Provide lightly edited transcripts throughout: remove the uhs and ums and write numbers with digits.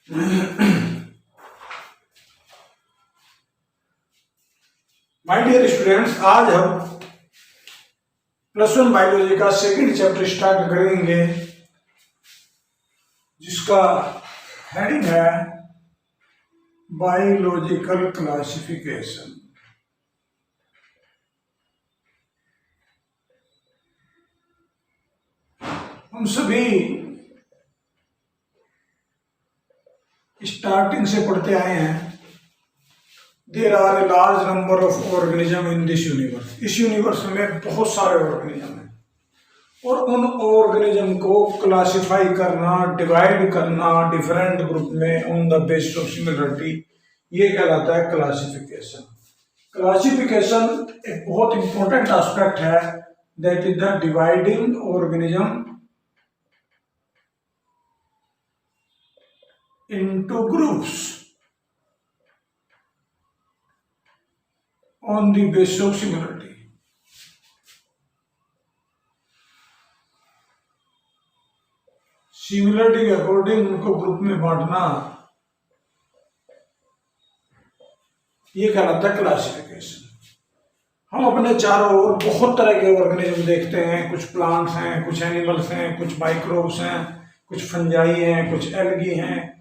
My dear students, आज हम +1 biology का सेकंड चैप्टर स्टार्ट करेंगे, जिसका हेडिंग है बायोलॉजिकल क्लासिफिकेशन। हम सभी स्टार्टिंग से पढ़ते आए हैं, there are a large number of organism in this universe. इस यूनिवर्स में बहुत सारे ऑर्गेनिज्म हैं और उन ऑर्गेनिज्म को क्लासिफाई करना, डिवाइड करना डिफरेंट ग्रुप में on the basis of similarity, ये कहलाता है क्लासिफिकेशन। क्लासिफिकेशन एक बहुत इंपॉर्टेंट एस्पेक्ट है, that is the dividing organism into groups on the basis of similarity. Similarity के अकॉर्डिंग उनको ग्रुप में बांटना, ये कहलाता है क्लासिफिकेशन। हम अपने चारों ओर बहुत तरह के ऑर्गेनिज्म देखते हैं, कुछ प्लांट्स हैं, कुछ एनिमल्स हैं, कुछ माइक्रोब्स हैं, कुछ फंजाई हैं, कुछ एल्गी हैं।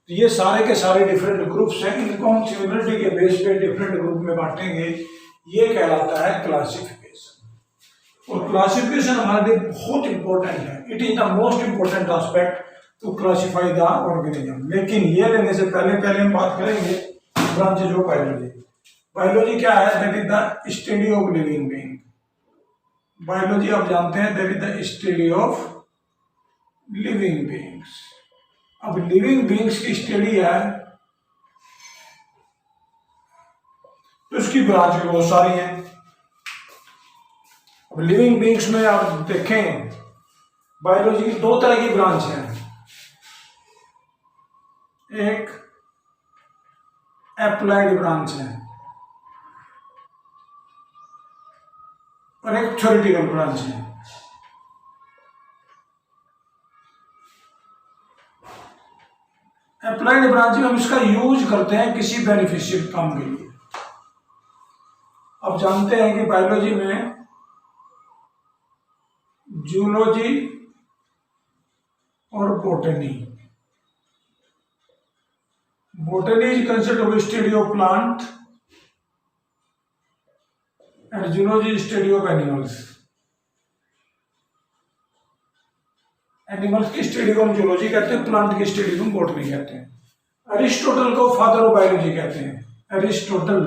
ये सारे के सारे डिफरेंट ग्रुप्स हैं, इनको हम सिमिलरिटी के बेस पे डिफरेंट ग्रुप में बांटेंगे, ये कहलाता है क्लासिफिकेशन। और क्लासिफिकेशन हमारे लिए बहुत इंपॉर्टेंट है, it is the most important aspect to classify the organism. लेकिन ये लेने से पहले हम बात करेंगे ब्रांचेज ऑफ बायोलॉजी। बायोलॉजी क्या है? That is the study of living being. Biology आप जानते हैं, that is the study of living beings. अब लिविंग बीइंग्स की स्टडी है तो उसकी ब्रांच भी बहुत सारी हैं। अब लिविंग बीइंग्स में आप देखें, बायोलॉजी की दो तरह की ब्रांच है, एक एप्लाइड ब्रांच है और एक थ्योरेटिकल ब्रांच है। अप्लाइड ब्रांच में हम इसका यूज करते हैं किसी बेनिफिशियल काम के लिए। अब जानते हैं कि बायोलॉजी में जूलॉजी और botany. Botany is concept of study of plant and zoology study of animals. Animals की स्टडी को हम जूलॉजी कहते हैं, प्लांट की स्टडी को हम बॉटनी कहते हैं। अरिस्टोटल को फादर ऑफ बायोलॉजी कहते हैं। Aristotle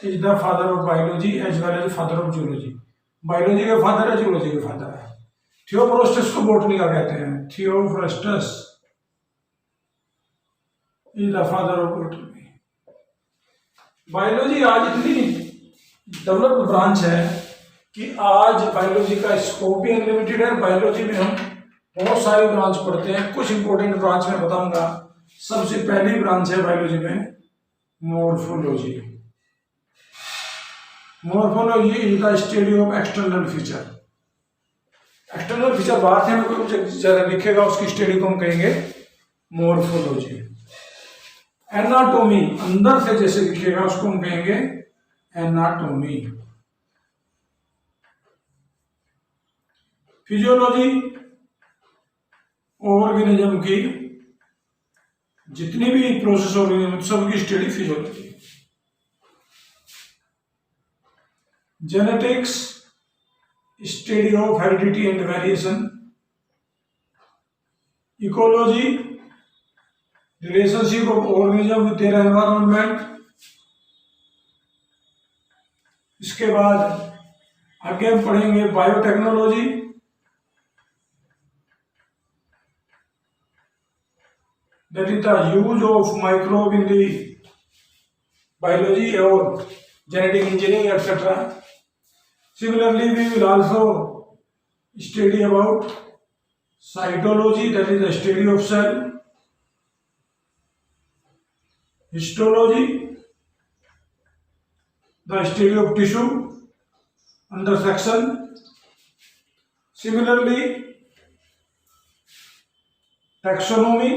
is the father of biology as well as father of zoology. Biology के फादर है, जूलॉजी के फादर है। थियोफ्रास्टस को बॉटनी का कहते हैं। Theophrastus is the father of botany. Biology आज इतनी डेवलप्ड ब्रांच है कि आज बायोलॉजी का स्कोप भी अनलिमिटेड है। बायोलॉजी में हम बहुत सारी ब्रांच पढ़ते हैं, कुछ इंपॉर्टेंट ब्रांच में बताऊंगा। सबसे पहली ब्रांच है बायोलॉजी में morphology. Morphology is the study of external feature. External feature बाहर से कोई ज्यादा दिखेगा, उसकी स्टडी को हम कहेंगे मॉर्फोलॉजी। एनाटॉमी, अंदर से जैसे दिखेगा उसको हम कहेंगे एनाटॉमी। फिजियोलॉजी, ऑर्गेनिज्म की जितनी भी प्रोसेस ऑर्गेनिज्म सबकी study physiology. Genetics, study of heredity and variation. Ecology, relationship of organism with their environment. इसके बाद आगे हम पढ़ेंगे biotechnology, that is the use of microbe in the biology or genetic engineering etc. Similarly, we will also study about cytology, that is the study of cell. Histology, the study of tissue under section. Similarly, taxonomy,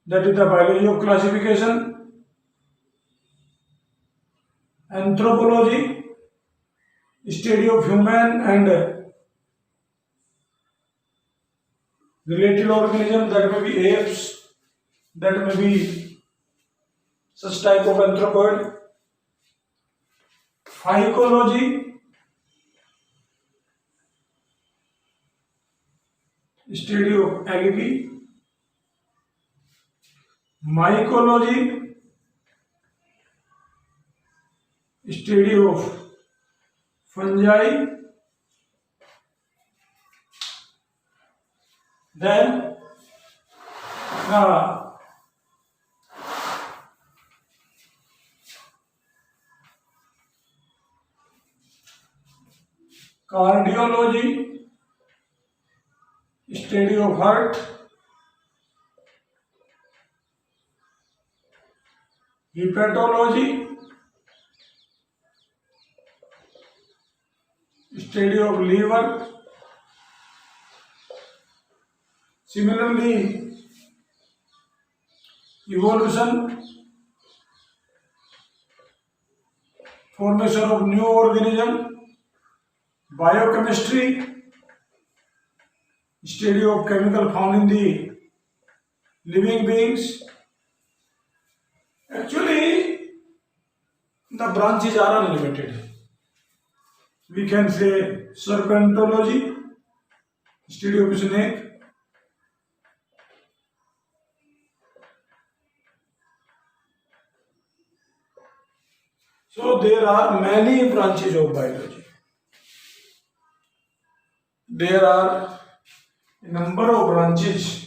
that is the biology of classification, anthropology, study of human and related organism, that may be apes, that may be such type of anthropoid, phycology, study of algae, mycology, study of fungi, then cardiology, study of heart, hepatology, study of liver. Similarly, evolution, formation of new organism, biochemistry, study of chemical found in the living beings. Actually, the branches are unlimited. We can say serpentology, study of snake, so there are many branches of biology. There are a number of branches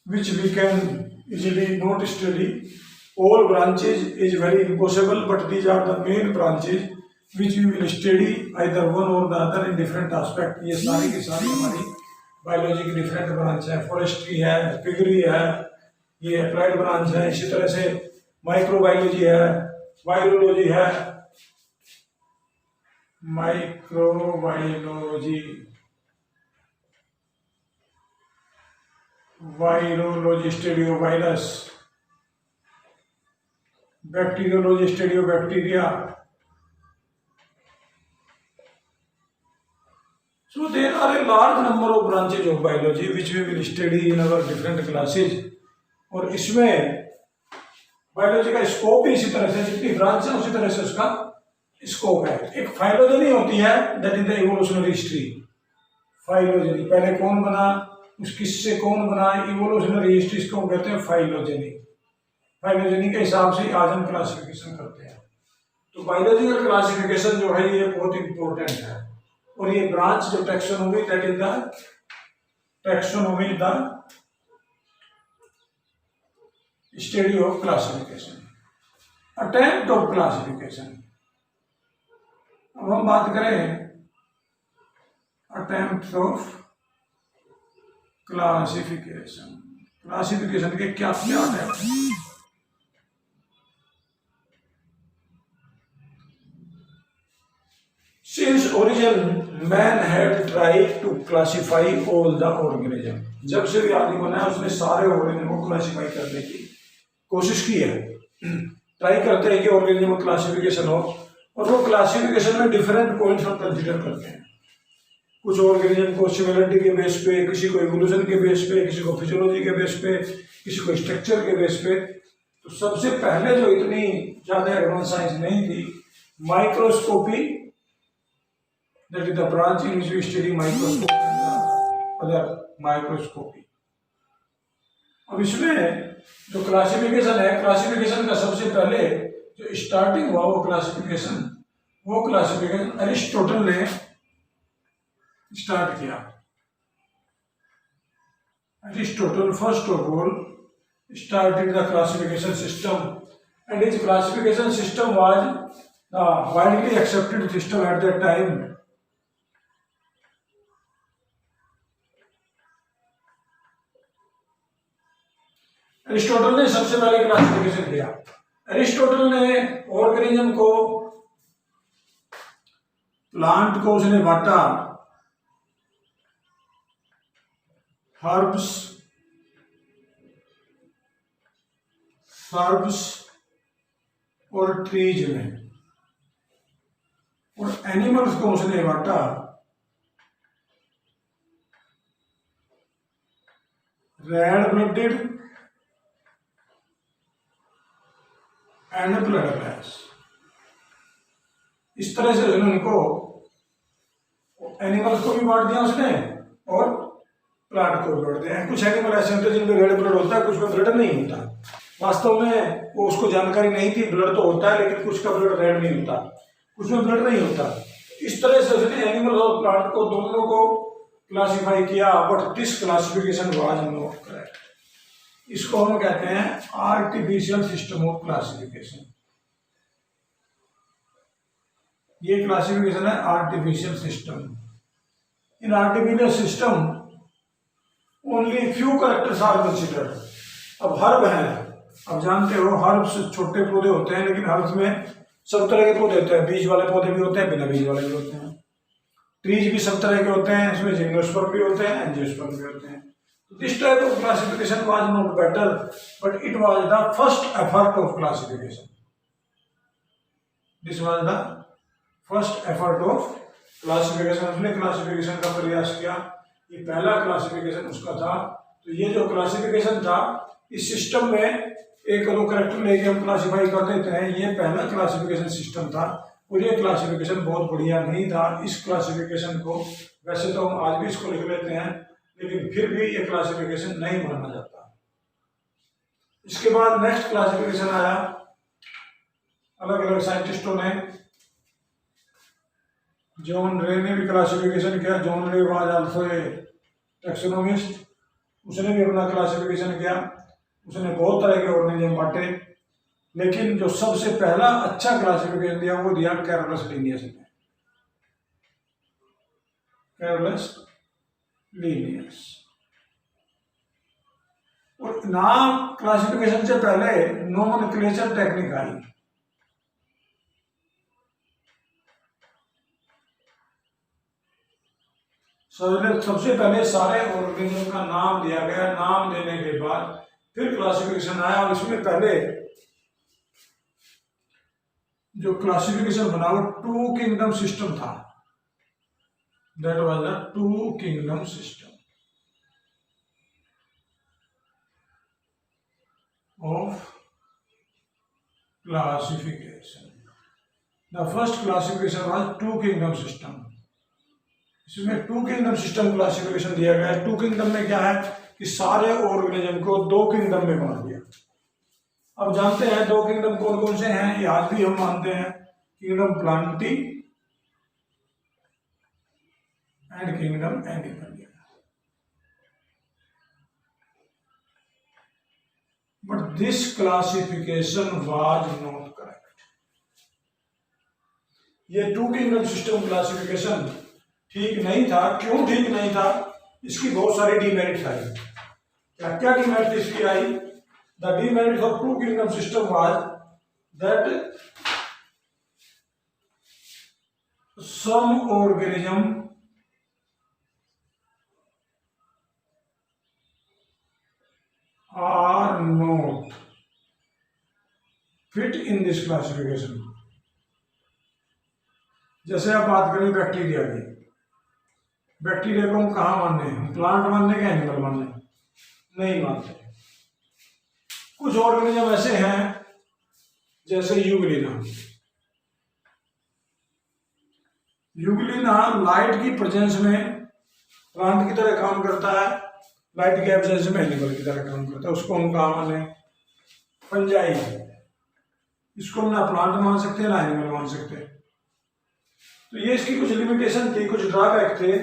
which we can easily not study. All branches is very impossible, but these are the main branches which we will study, either one or the other in different aspect. ये सारी की सारी हमारी biology की different branch है, forestry है, piggery है, ये अप्लाइड ब्रांच है, इसी तरह से माइक्रोबायोलॉजी है, वायरोलॉजी है, microbiology, virology study of virus, bacteriology study of bacteria. So there are a large number of branches of biology which we will study in our different classes. और इसमें biology का scope भी इसी तरह से, जितनी ब्रांच है उसी तरह से उसका स्कोप है. एक फाइलोजेनी होती है, that is the evolutionary history. Phylogeny, पहले कौन बना, उस किससे कौन बना, इवोल्यूशनरी हिस्ट्री इसको कहते हैं फाइलोजेनी. फाइलोजेनी के हिसाब से आज हम क्लासिफिकेशन करते हैं. तो बायोलॉजिकल क्लासिफिकेशन जो है ये बहुत इंपॉर्टेंट है. और ये ब्रांच जो taxonomy, that is the taxonomy, the study of classification, attempt of classification. अब हम बात करें अटेम्प्ट ऑफ क्लासिफिकेशन. क्लासिफिकेशन के क्या क्या अटेम्प्ट हैं? Since origin, man had tried to classify all the organism. जब से भी आदमी बना है उसने सारे ऑर्गेनिज्म को क्लासिफाई करने की कोशिश की है. ट्राई करते हैं कि ऑर्गेनिज्म क्लासिफिकेशन हो, और वो क्लासिफिकेशन में डिफरेंट पॉइंट्स हम कंसीडर करते हैं. कुछ ऑर्गेनिज्म को सिमिलरिटी के बेस पे, किसी को इवोल्यूशन के बेस पे, किसी को फिजियोलॉजी के बेस पे, किसी को स्ट्रक्चर के बेस पे. तो सबसे पहले जो इतनी ज्यादा एडवांस साइंस नहीं थी, microscopy, that is the branch in which we study microscope and other microscopy. अब इसमें जो क्लासिफिकेशन है, क्लासिफिकेशन का सबसे पहले जो स्टार्टिंग हुआ वो क्लासिफिकेशन अरिस्टोटल ने स्टार्ट किया. Aristotle first of all started the classification system, and his classification system was the widely accepted system at that time. Aristotle ने सबसे पहले क्लासिफिकेशन किया. अरिस्टोटल ने ऑर्गेनिज्म को, प्लांट को उसने बांटा हर्ब्स, सर्ब्स और ट्रीज में। और एनिमल्स को उसने बांटा रेड ब्लडेड एंड ब्लडलेस। इस तरह से उसने उनको एनिमल्स को भी बांट दिया उसने और प्लांट को भी बांट दिया। कुछ एनिमल ऐसे होते हैं जिनमें रेड ब्लड होता है, कुछ में ब्लड नहीं होता। वास्तव में वो उसको जानकारी नहीं थी, ब्लड तो होता है लेकिन कुछ का ब्लड रेड नहीं होता, कुछ में ब्लड नहीं होता। इस तरह से उसने एनिमल और प्लांट को दोनों को क्लासिफाई किया, but this classification was not correct. इसको हम कहते हैं आर्टिफिशियल सिस्टम ऑफ क्लासिफिकेशन। ये क्लासिफिकेशन है artificial system. In artificial system only few characters are considered. अब हर्ब है, अब जानते हो हर्ब्स छोटे पौधे होते हैं, लेकिन हर्ब्स में सब तरह के पौधे होते हैं, बीज वाले पौधे भी होते हैं, बिना बीज वाले भी होते हैं। ट्रीज भी सब तरह के होते हैं, इसमें जिम्नोस्पर्म भी होते हैं, एंजियोस्पर्म भी होते हैं। This type of classification was not better, but it was the first effort of classification. This was the first effort of classification. उसने क्लासिफिकेशन का प्रयास किया, ये पहला क्लासिफिकेशन उसका था। तो ये जो क्लासिफिकेशन था, इस सिस्टम में एक दो कैरेक्टर लेके हम क्लासिफाई कर देते हैं, ये पहला क्लासिफिकेशन सिस्टम था। और ये क्लासिफिकेशन बहुत बढ़िया नहीं था। इस क्लासिफिकेशन को वैसे तो हम आज भी इसको लिख लेते हैं, लेकिन फिर भी ये क्लासिफिकेशन नहीं माना जाता। इसके बाद नेक्स्ट क्लासिफिकेशन आया, अलग अलग साइंटिस्टों ने। जॉन रे ने भी क्लासिफिकेशन किया। जॉन रे वाज आल्सो ए टैक्सोनोमिस्ट। उसने भी अपना क्लासिफिकेशन किया। उसने बहुत तरह के ऑर्गेनिज्म बांटे, लेकिन जो सबसे पहला अच्छा क्लासिफिकेशन दिया वो दिया कैरोलस लिनियस ने। Carolus Linnaeus. और नाम क्लासिफिकेशन से पहले नोमेनक्लेचर टेक्निक आई। सबसे पहले सारे ऑर्गेनिज्म का नाम दिया गया। नाम देने के बाद फिर क्लासिफिकेशन आया। और इसमें पहले जो क्लासिफिकेशन बना वो टू किंगडम सिस्टम था। That was the two kingdom system of classification. The first classification was two kingdom system. इसमें टू किंगडम सिस्टम क्लासिफिकेशन दिया गया है। टू किंगडम में क्या है कि सारे ऑर्गेनिज्म को दो किंगडम में बांट दिया। अब जानते हैं दो किंगडम कौन कौन से हैं, ये आज भी हम मानते हैं, kingdom Plantae and kingdom animal. But this classification was not correct. ये टू किंगडम सिस्टम क्लासिफिकेशन ठीक नहीं था। क्यों ठीक नहीं था? इसकी बहुत सारी डीमेरिट्स आई। क्या क्या डीमेरिट इसकी आई? The demerit of two kingdom system was that some organism are not fit in this classification। जैसे आप बात करें बैक्टीरिया की, बैक्टीरिया को हम कहाँ मानने हैं? प्लांट मानने के एनिमल मानने? नहीं मानते। कुछ ऑर्गेनिज्म ऐसे हैं जैसे यूग्लिना। यूग्लिना लाइट की प्रेजेंस में प्लांट की तरह काम करता है, लाइट के एब्सेंस में एनिमल की तरह काम करता है। उसको हम कहाँ माने? फंजाई। इसको हम ना प्लांट मान सकते हैं ना एनिमल मान सकते हैं। तो ये इसकी कुछ लिमिटेशन थी, कुछ ड्रॉबैक थे,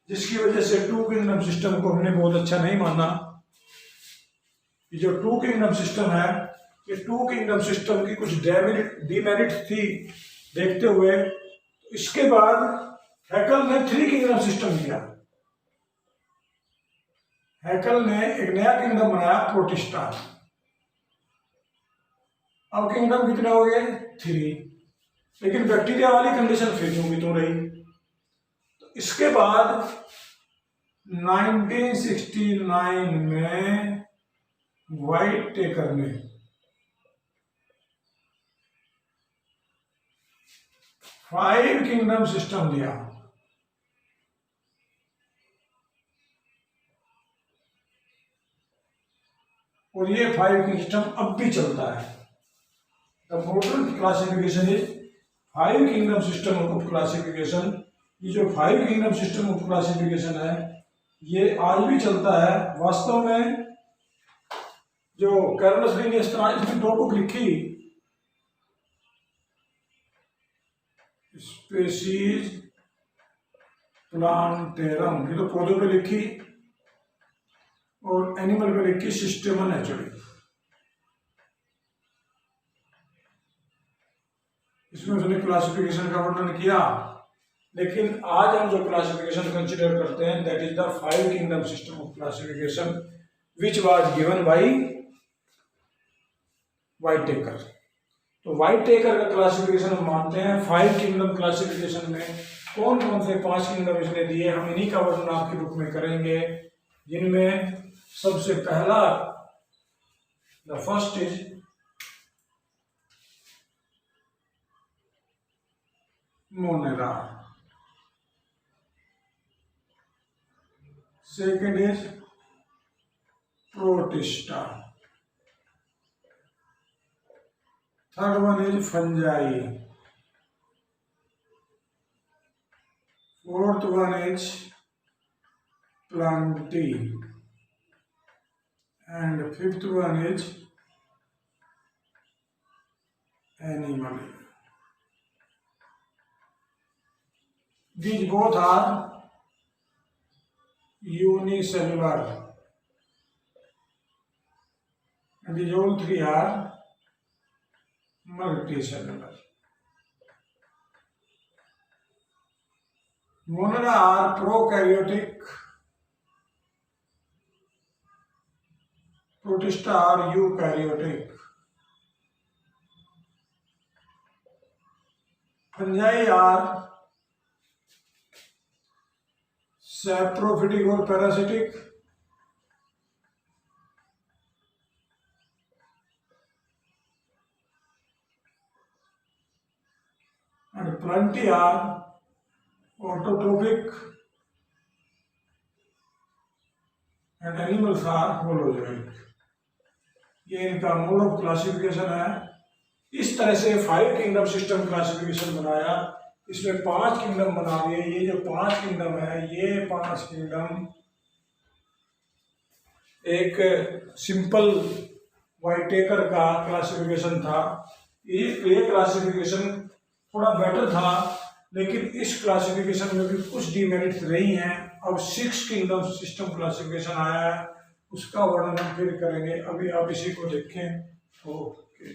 जिसकी वजह से टू किंगडम सिस्टम को हमने बहुत अच्छा नहीं माना। ये जो टू किंगडम सिस्टम है, ये टू किंगडम सिस्टम की कुछ डीमेरिट थी देखते हुए। इसके बाद हैकल ने थ्री किंगडम सिस्टम दिया। हैकल ने एक नया किंगडम बनाया, प्रोटिस्टा। अब किंगडम कितने हो गए? 3। लेकिन बैक्टीरिया वाली कंडीशन फिर जो भी तो रही। तो इसके बाद 1969 में व्हाइट टेकर ने 5 किंगडम सिस्टम दिया। और ये 5 किंगडम सिस्टम अब भी चलता है। The modern classification is 5 kingdom system of classification. ये जो 5 किंगडम सिस्टम ऑफ क्लासिफिकेशन है ये आज भी चलता है। वास्तव में जो कार्लस लिनियस ने इसमें 2 बुक लिखी, स्पेसीज प्लांटेरम, ये तो पौधों पे लिखी, और एनिमल पे लिखी सिस्टेमा नेचुरली। इसमें उसने क्लासिफिकेशन का वर्णन किया। लेकिन आज हम जो क्लासिफिकेशन कंसिडर करते हैं that is the 5 kingdom system of classification which was given by white taker. तो व्हाइट टेकर का क्लासिफिकेशन हम मानते हैं। 5 किंगडम क्लासिफिकेशन में कौन कौन से 5 किंगडम इसने दिए, हम इन्हीं का वर्णन आपके बुक में करेंगे, जिनमें सबसे पहला the first is Monera, second is protista, third one is fungi, fourth one is Plantae, and fifth one is animal. These both are unicellular and these all 3 are multicellular. Monera are prokaryotic, Protista are eukaryotic. Fungi are saprophytic or parasitic. And plenty are autotrophic. And animals are holozoic. ये इनका mode of classification है। इस तरह से 5 kingdom system classification बनाया। इसमें 5 kingdom बना दिए। ये जो 5 किंगडम है, ये 5 किंगडम एक सिंपल व्हाइट टेकर का क्लासिफिकेशन था। ये क्लासिफिकेशन थोड़ा बेटर था, लेकिन इस क्लासिफिकेशन में भी कुछ डिमेरिट्स रही हैं। अब 6 किंगडम सिस्टम क्लासिफिकेशन आया है, उसका वर्णन हम फिर करेंगे। अभी आप इसी को देखें। ओके।